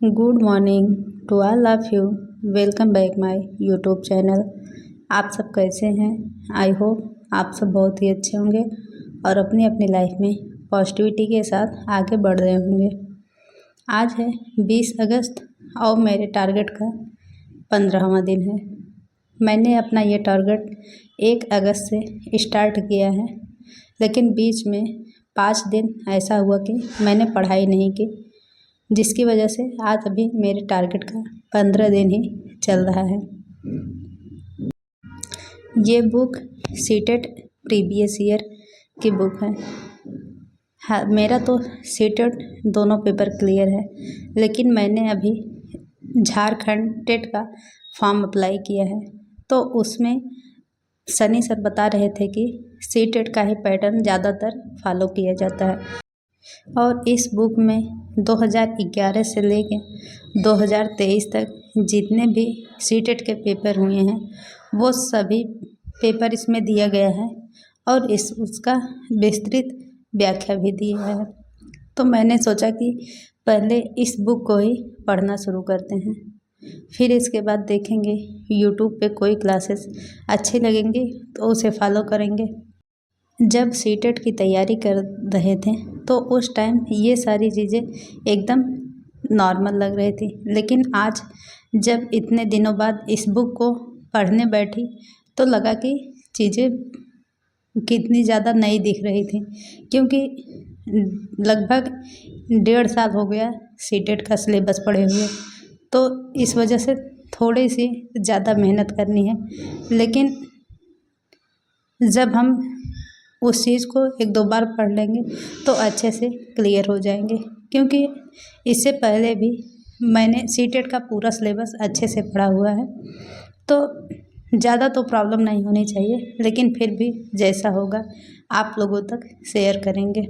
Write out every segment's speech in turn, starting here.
Good morning to all of you. Welcome back my YouTube channel. आप सब कैसे हैं? आई होप आप सब बहुत ही अच्छे होंगे और अपनी अपनी लाइफ में पॉजिटिविटी के साथ आगे बढ़ रहे होंगे। आज है 20 अगस्त और मेरे टारगेट का 15वां दिन है। मैंने अपना ये टारगेट 1 अगस्त से स्टार्ट किया है, लेकिन बीच में 5 दिन ऐसा हुआ कि मैंने पढ़ाई नहीं की, जिसकी वजह से आज अभी मेरे टारगेट का 15 दिन ही चल रहा है। ये बुक सीटेट प्रीवियस ईयर की बुक है। हाँ, मेरा तो सीटेट दोनों पेपर क्लियर है, लेकिन मैंने अभी झारखंड टेट का फॉर्म अप्लाई किया है। तो उसमें सनी सर बता रहे थे कि सीटेट का ही पैटर्न ज़्यादातर फॉलो किया जाता है और इस बुक में 2011 से लेके 2023 तक जितने भी सीटेट के पेपर हुए हैं वो सभी पेपर इसमें दिया गया है और उसका विस्तृत व्याख्या भी दिया है। तो मैंने सोचा कि पहले इस बुक को ही पढ़ना शुरू करते हैं, फिर इसके बाद देखेंगे यूट्यूब पे कोई क्लासेस अच्छी लगेंगी तो उसे फॉलो करेंगे। जब सीटेट की तैयारी कर रहे थे तो उस टाइम ये सारी चीज़ें एकदम नॉर्मल लग रही थी, लेकिन आज जब इतने दिनों बाद इस बुक को पढ़ने बैठी तो लगा कि चीज़ें कितनी ज़्यादा नई दिख रही थी, क्योंकि लगभग 1.5 साल हो गया सीटेट का सिलेबस पढ़े हुए। तो इस वजह से थोड़ी सी ज़्यादा मेहनत करनी है, लेकिन जब हम उस चीज़ को 1-2 बार पढ़ लेंगे तो अच्छे से क्लियर हो जाएंगे। क्योंकि इससे पहले भी मैंने सीटेट का पूरा सिलेबस अच्छे से पढ़ा हुआ है, तो ज़्यादा तो प्रॉब्लम नहीं होनी चाहिए, लेकिन फिर भी जैसा होगा आप लोगों तक शेयर करेंगे।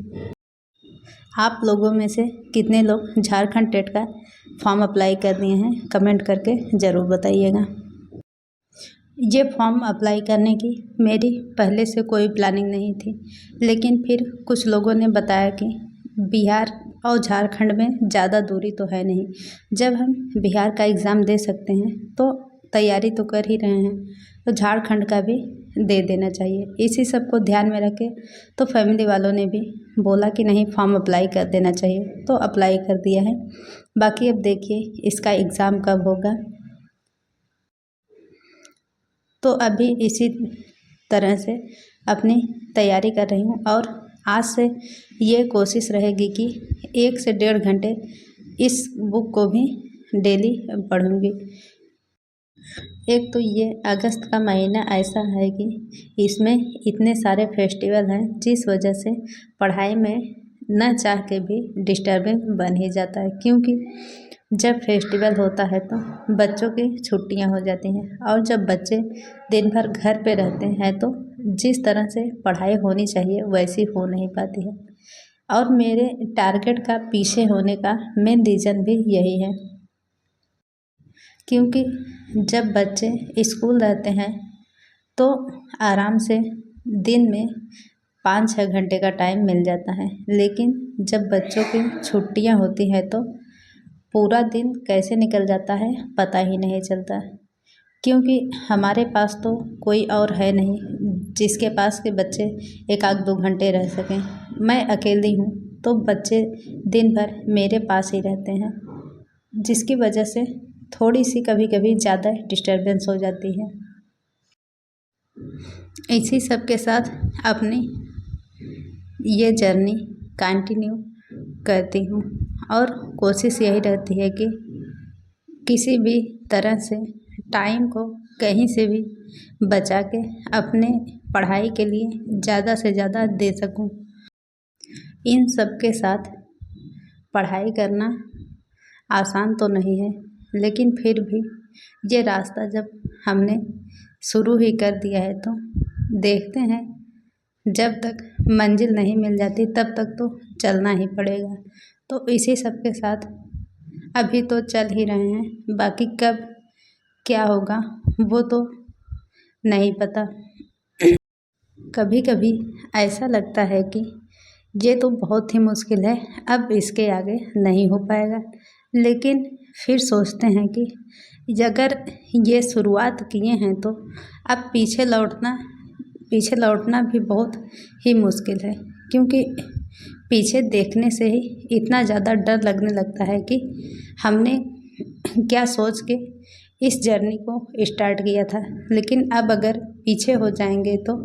आप लोगों में से कितने लोग झारखंड टेट का फॉर्म अप्लाई कर दिए हैं, कमेंट करके ज़रूर बताइएगा। ये फॉर्म अप्लाई करने की मेरी पहले से कोई प्लानिंग नहीं थी, लेकिन फिर कुछ लोगों ने बताया कि बिहार और झारखंड में ज़्यादा दूरी तो है नहीं, जब हम बिहार का एग्ज़ाम दे सकते हैं तो तैयारी तो कर ही रहे हैं, तो झारखंड का भी दे देना चाहिए। इसी सब को ध्यान में रखे तो फैमिली वालों ने भी बोला कि नहीं, फॉर्म अप्लाई कर देना चाहिए, तो अप्लाई कर दिया है। बाकी अब देखिए इसका एग्ज़ाम कब होगा। तो अभी इसी तरह से अपनी तैयारी कर रही हूँ और आज से ये कोशिश रहेगी कि 1 से 1.5 घंटे इस बुक को भी डेली पढ़ूँगी। एक तो ये अगस्त का महीना ऐसा है कि इसमें इतने सारे फेस्टिवल हैं, जिस वजह से पढ़ाई में न चाह के भी डिस्टर्बेंस बन ही जाता है, क्योंकि जब फेस्टिवल होता है तो बच्चों की छुट्टियां हो जाती हैं और जब बच्चे दिन भर घर पे रहते हैं तो जिस तरह से पढ़ाई होनी चाहिए वैसी हो नहीं पाती है। और मेरे टारगेट का पीछे होने का मेन रीज़न भी यही है, क्योंकि जब बच्चे स्कूल रहते हैं तो आराम से दिन में 5-6 घंटे का टाइम मिल जाता है, लेकिन जब बच्चों की छुट्टियां होती हैं तो पूरा दिन कैसे निकल जाता है पता ही नहीं चलता, क्योंकि हमारे पास तो कोई और है नहीं जिसके पास के बच्चे 1-2 घंटे रह सकें। मैं अकेली हूँ तो बच्चे दिन भर मेरे पास ही रहते हैं, जिसकी वजह से थोड़ी सी कभी कभी ज़्यादा डिस्टर्बेंस हो जाती है। इसी सब के साथ अपनी ये जर्नी कंटिन्यू करती हूँ और कोशिश यही रहती है कि किसी भी तरह से टाइम को कहीं से भी बचा के अपने पढ़ाई के लिए ज़्यादा से ज़्यादा दे सकूँ। इन सब के साथ पढ़ाई करना आसान तो नहीं है, लेकिन फिर भी ये रास्ता जब हमने शुरू ही कर दिया है तो देखते हैं, जब तक मंजिल नहीं मिल जाती तब तक तो चलना ही पड़ेगा। तो इसी सब के साथ अभी तो चल ही रहे हैं, बाकी कब क्या होगा वो तो नहीं पता। कभी कभी ऐसा लगता है कि ये तो बहुत ही मुश्किल है, अब इसके आगे नहीं हो पाएगा, लेकिन फिर सोचते हैं कि अगर ये शुरुआत किए हैं तो अब पीछे लौटना भी बहुत ही मुश्किल है, क्योंकि पीछे देखने से ही इतना ज़्यादा डर लगने लगता है कि हमने क्या सोच के इस जर्नी को स्टार्ट किया था। लेकिन अब अगर पीछे हो जाएंगे तो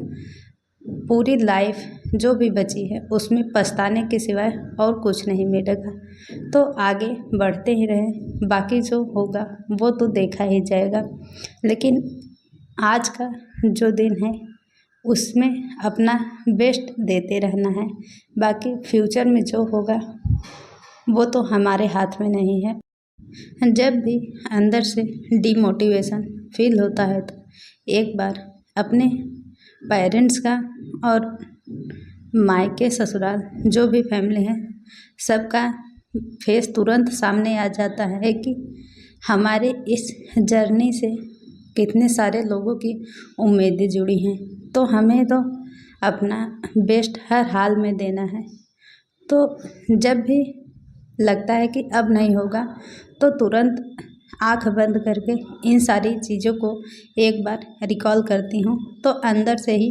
पूरी लाइफ जो भी बची है उसमें पछताने के सिवाय और कुछ नहीं मिलेगा। तो आगे बढ़ते ही रहें, बाकी जो होगा वो तो देखा ही जाएगा। लेकिन आज का जो दिन है उसमें अपना बेस्ट देते रहना है। बाकी फ्यूचर में जो होगा वो तो हमारे हाथ में नहीं है। जब भी अंदर से डिमोटिवेशन फील होता है तो एक बार अपने पेरेंट्स का और मायके ससुराल जो भी फैमिली है सबका फेस तुरंत सामने आ जाता है कि हमारे इस जर्नी से कितने सारे लोगों की उम्मीदें जुड़ी हैं। तो हमें तो अपना बेस्ट हर हाल में देना है। तो जब भी लगता है कि अब नहीं होगा तो तुरंत आँख बंद करके इन सारी चीज़ों को एक बार रिकॉल करती हूँ तो अंदर से ही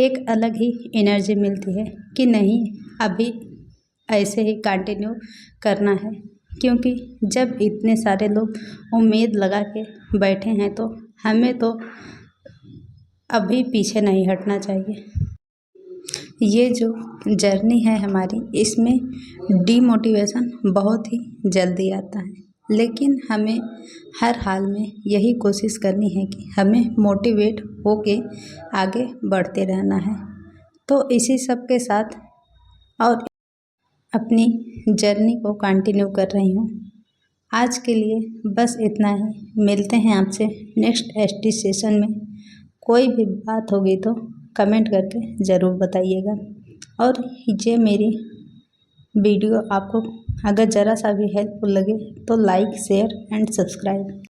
एक अलग ही एनर्जी मिलती है कि नहीं, अभी ऐसे ही कंटिन्यू करना है। क्योंकि जब इतने सारे लोग उम्मीद लगा के बैठे हैं तो हमें तो अभी पीछे नहीं हटना चाहिए। ये जो जर्नी है हमारी, इसमें डीमोटिवेशन बहुत ही जल्दी आता है, लेकिन हमें हर हाल में यही कोशिश करनी है कि हमें मोटिवेट होके आगे बढ़ते रहना है। तो इसी सब के साथ और अपनी जर्नी को कंटिन्यू कर रही हूँ। आज के लिए बस इतना ही। मिलते हैं आपसे नेक्स्ट एसटी सेशन में। कोई भी बात होगी तो कमेंट करके ज़रूर बताइएगा। और ये मेरी वीडियो आपको अगर ज़रा सा भी हेल्पफुल लगे तो लाइक, शेयर एंड सब्सक्राइब।